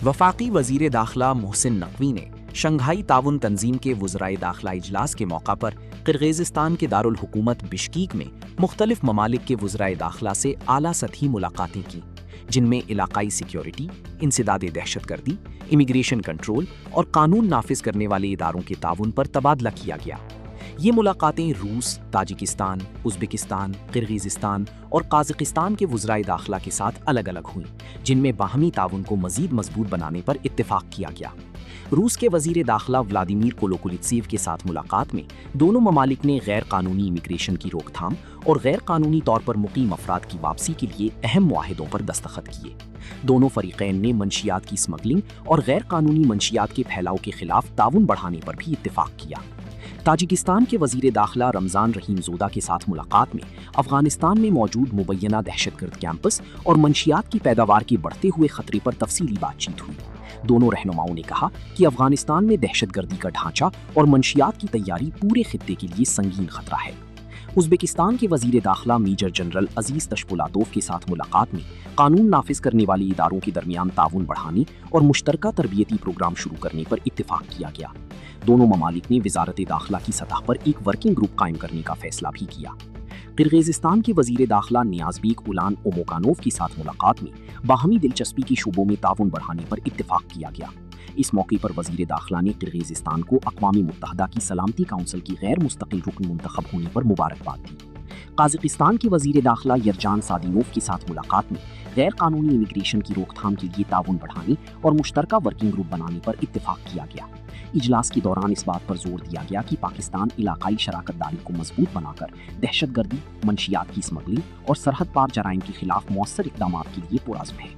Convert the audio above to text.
वफाकी वजीर दाखिला मोहसिन नकवी ने शंघाई ताउन तंजीम के वज़राए दाखिला इजलास के मौका पर किर्गिज़स्तान के दारुल हुकूमत बिश्कीक में मुख्तलिफ ममालिक के वज़राए दाखिला से आला सतही मुलाकातें की, जिनमें इलाकाई सिक्योरिटी, इंसदाद दहशतगर्दी, इमिग्रेशन कंट्रोल और कानून नाफिज करने वाले इदारों के ताउन पर तबादला किया गया। ये मुलाकातें रूस, ताजिकिस्तान, उज़्बेकिस्तान, किर्गिज़स्तान और काज़ाकिस्तान के वज़राए दाखिला के साथ अलग अलग हुईं, जिनमें बाहमी ताउन को मज़ीद मजबूत बनाने पर इत्तेफाक किया गया। रूस के वज़ीर दाखिला व्लादिमीर कोलोकोलित्सेव के साथ मुलाकात में दोनों ममालिक ने गैर कानूनी इमिग्रेशन की रोकथाम और गैर कानूनी तौर पर मुकीम अफराद की वापसी के लिए अहम मुआहिदों पर दस्तखत किए। दोनों फरीकैन ने मंशियात की स्मगलिंग और गैर कानूनी मंशियात के फैलाव के खिलाफ ताउन बढ़ाने पर भी इत्तेफाक किया। ताजिकिस्तान के वज़ीर दाखिला रमज़ान रहीमज़ोदा के साथ मुलाकात में अफगानिस्तान में मौजूद मुबैना दहशतगर्द कैंपस और मंशियात की पैदावार के बढ़ते हुए खतरे पर तफसीली बातचीत हुई। दोनों रहनुमाओं ने कहा कि अफगानिस्तान में दहशतगर्दी का ढांचा और मंशियात की तैयारी पूरे खित्ते के लिए संगीन खतरा है। उज़्बेकिस्तान के वज़ीर दाखिला मेजर जनरल अजीज तशपुलातोव के साथ मुलाकात में कानून नाफिज करने वाले इदारों के दरमियान ताउन बढ़ाने और मुश्तरका तरबियती प्रोग्राम शुरू करने पर इत्तेफाक किया गया। दोनों ममालिक ने वजारत दाखिला की सतह पर एक वर्किंग ग्रुप कायम करने का फैसला भी किया। किर्गिज़स्तान के वज़ीर दाखिला नियाज़बेक उलान ओमोकानोव के साथ मुलाकात में बाहमी दिलचस्पी के शोबों में ताउन बढ़ाने पर इत्तेफाक किया गया। इस मौके पर वज़ीर दाखिला ने किर्गिज़स्तान को अक़वाम मुत्तहदा की सलामती काउंसिल की गैर मुस्तकिल रुकन मुंतखब होने पर मुबारकबाद दी। काज़ाकिस्तान के वज़ीर दाखिला यरजान सादिनोव के साथ मुलाकात में गैर कानूनी इमिग्रेशन की रोकथाम के लिए ताउन बढ़ाने और मुश्तरका वर्किंग ग्रुप बनाने पर इत्तेफाक किया गया। इजलास के दौरान इस बात पर जोर दिया गया कि पाकिस्तान इलाकाई शराकतदारी को मजबूत बनाकर दहशतगर्दी, मंशियात की स्मगलिंग और सरहद पार जराइम के खिलाफ मौसर इक़दामात के लिए पुरज़्म है।